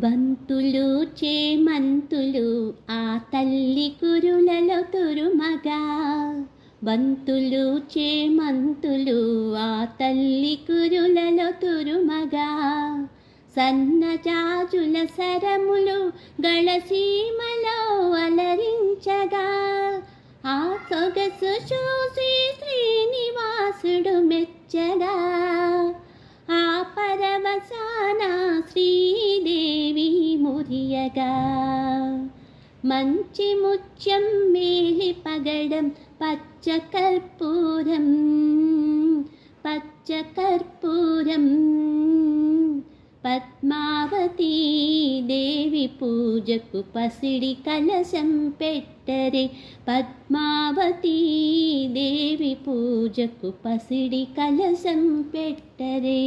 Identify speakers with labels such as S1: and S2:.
S1: బంతులు చేమంతులు ఆ తల్లి కురులలో తురుమగా, బంతులు చేమంతులు ఆ తల్లి కురులలో తురుమగా, సన్నజాజుల సరములు గళసీమలో అలరించగా, ఆ సొగసు చూసి శ్రీనివాసుడు మెచ్చగా, ఆ పరవశాన శ్రీదేవి మురియగా, మంచి ముత్యం మేలి పగడం పచ్చ కర్పూరం, పచ్చ కర్పూరం, పద్మావతీ దేవి పూజకు పసిడి కలశం పెట్టరే, పద్మావతీ దేవి పూజకు పసిడి కలశం పెట్టరే.